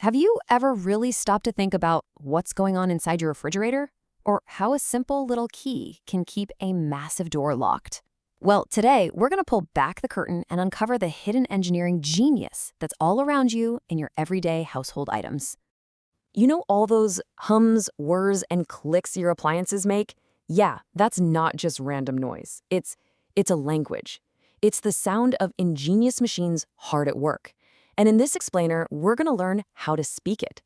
Have you ever really stopped to think about what's going on inside your refrigerator? Or how a simple little key can keep a massive door locked? Well, today we're going to pull back the curtain and uncover the hidden engineering genius that's all around you in your everyday household items. You know all those hums, whirs, and clicks your appliances make? Yeah, that's not just random noise. It's a language. It's the sound of ingenious machines hard at work. And in this explainer, we're going to learn how to speak it.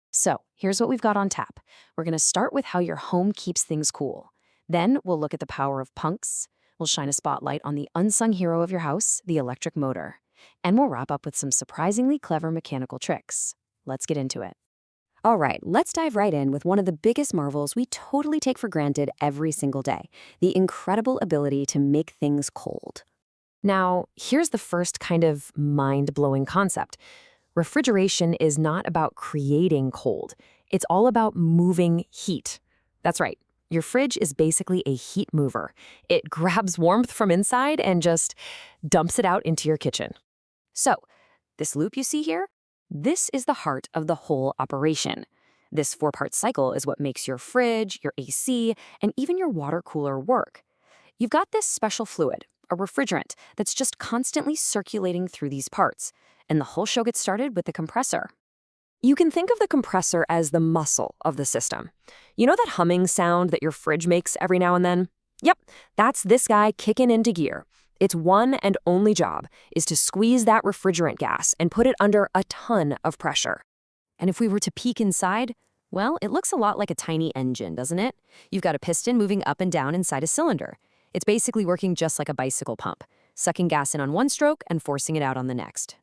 So, here's what we've got on tap. We're going to start with how your home keeps things cool. Then we'll look at the power of punks. We'll shine a spotlight on the unsung hero of your house, the electric motor. And we'll wrap up with some surprisingly clever mechanical tricks. Let's get into it. All right, let's dive right in with one of the biggest marvels we totally take for granted every single day, the incredible ability to make things cold. Now, here's the first kind of mind-blowing concept. Refrigeration is not about creating cold. It's all about moving heat. That's right. Your fridge is basically a heat mover. It grabs warmth from inside and just dumps it out into your kitchen. So, this loop you see here? This is the heart of the whole operation. This four-part cycle is what makes your fridge, your AC, and even your water cooler work. You've got this special fluid, a refrigerant, that's just constantly circulating through these parts. And the whole show gets started with the compressor. You can think of the compressor as the muscle of the system. You know that humming sound that your fridge makes every now and then? Yep, that's this guy kicking into gear. Its one and only job is to squeeze that refrigerant gas and put it under a ton of pressure. And if we were to peek inside, well, it looks a lot like a tiny engine, doesn't it? You've got a piston moving up and down inside a cylinder. It's basically working just like a bicycle pump, sucking gas in on one stroke and forcing it out on the next.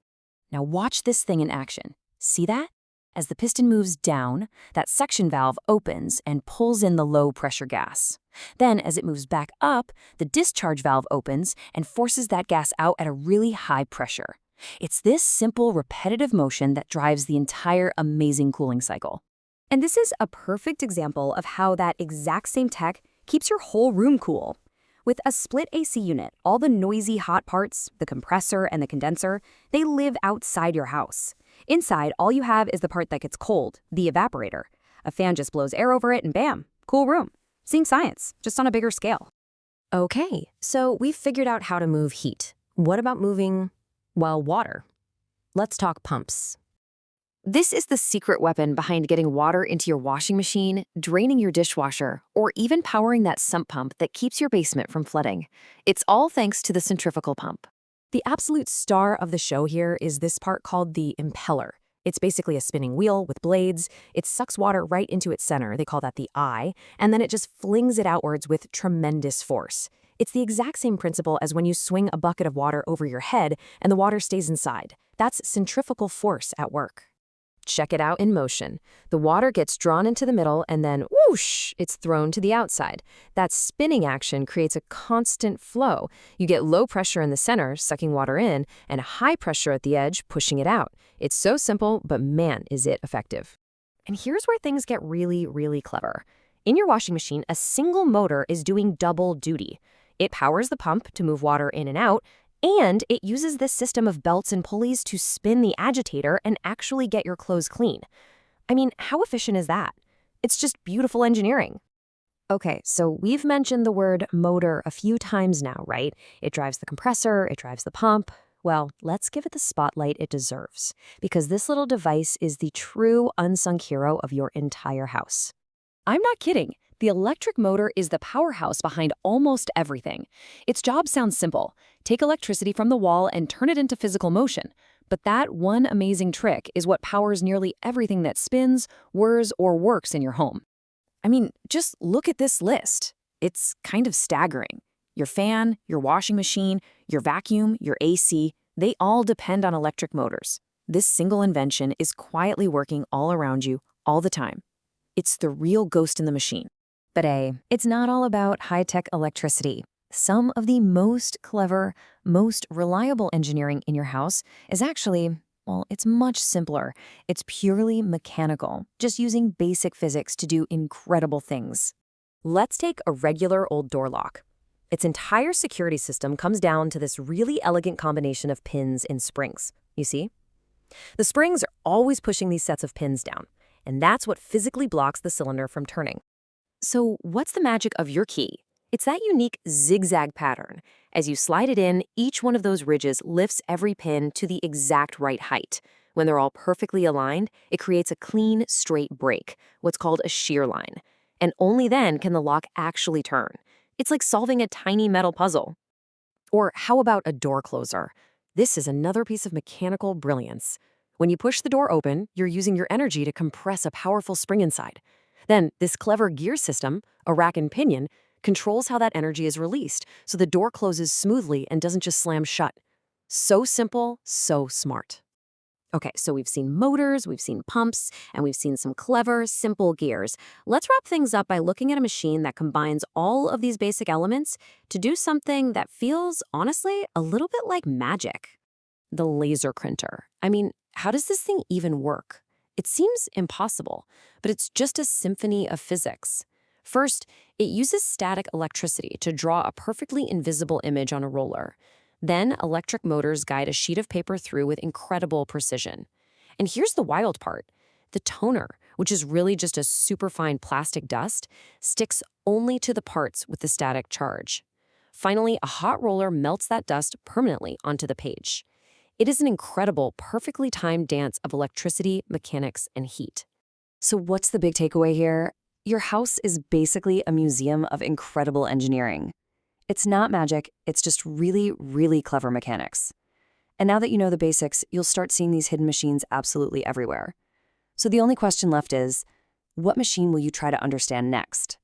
Now watch this thing in action. See that? As the piston moves down, that suction valve opens and pulls in the low-pressure gas. Then, as it moves back up, the discharge valve opens and forces that gas out at a really high pressure. It's this simple, repetitive motion that drives the entire amazing cooling cycle. And this is a perfect example of how that exact same tech keeps your whole room cool. With a split AC unit, all the noisy hot parts, the compressor and the condenser, they live outside your house. Inside, all you have is the part that gets cold, the evaporator. A fan just blows air over it and bam, cool room. Seeing science, just on a bigger scale. Okay, so we've figured out how to move heat. What about moving, well, water? Let's talk pumps. This is the secret weapon behind getting water into your washing machine, draining your dishwasher, or even powering that sump pump that keeps your basement from flooding. It's all thanks to the centrifugal pump. The absolute star of the show here is this part called the impeller. It's basically a spinning wheel with blades. It sucks water right into its center, they call that the eye, and then it just flings it outwards with tremendous force. It's the exact same principle as when you swing a bucket of water over your head and the water stays inside. That's centrifugal force at work. Check it out in motion. The water gets drawn into the middle and then whoosh, it's thrown to the outside. That spinning action creates a constant flow. You get low pressure in the center, sucking water in, and high pressure at the edge, pushing it out. It's so simple, but man, is it effective. And here's where things get really, really clever. In your washing machine, a single motor is doing double duty. It powers the pump to move water in and out, and it uses this system of belts and pulleys to spin the agitator and actually get your clothes clean. I mean, how efficient is that? It's just beautiful engineering. Okay, so we've mentioned the word motor a few times now, right? It drives the compressor, it drives the pump. Well, let's give it the spotlight it deserves, because this little device is the true unsung hero of your entire house. I'm not kidding. The electric motor is the powerhouse behind almost everything. Its job sounds simple. Take electricity from the wall and turn it into physical motion. But that one amazing trick is what powers nearly everything that spins, whirs, or works in your home. I mean, just look at this list. It's kind of staggering. Your fan, your washing machine, your vacuum, your AC, they all depend on electric motors. This single invention is quietly working all around you all the time. It's the real ghost in the machine. But it's not all about high-tech electricity. Some of the most clever, most reliable engineering in your house is actually, well, it's much simpler. It's purely mechanical, just using basic physics to do incredible things. Let's take a regular old door lock. Its entire security system comes down to this really elegant combination of pins and springs. You see? The springs are always pushing these sets of pins down, and that's what physically blocks the cylinder from turning. So what's the magic of your key? It's that unique zigzag pattern. As you slide it in, each one of those ridges lifts every pin to the exact right height. When they're all perfectly aligned, it creates a clean, straight break, what's called a shear line. And only then can the lock actually turn. It's like solving a tiny metal puzzle. Or how about a door closer? This is another piece of mechanical brilliance. When you push the door open, you're using your energy to compress a powerful spring inside. Then, this clever gear system, a rack and pinion, controls how that energy is released, so the door closes smoothly and doesn't just slam shut. So simple, so smart. Okay, so we've seen motors, we've seen pumps, and we've seen some clever, simple gears. Let's wrap things up by looking at a machine that combines all of these basic elements to do something that feels, honestly, a little bit like magic. The laser printer. I mean, how does this thing even work? It seems impossible, but it's just a symphony of physics. First, it uses static electricity to draw a perfectly invisible image on a roller. Then, electric motors guide a sheet of paper through with incredible precision. And here's the wild part. The toner, which is really just a superfine plastic dust, sticks only to the parts with the static charge. Finally, a hot roller melts that dust permanently onto the page. It is an incredible, perfectly timed dance of electricity, mechanics, and heat. So what's the big takeaway here? Your house is basically a museum of incredible engineering. It's not magic, it's just really, really clever mechanics. And now that you know the basics, you'll start seeing these hidden machines absolutely everywhere. So the only question left is, what machine will you try to understand next?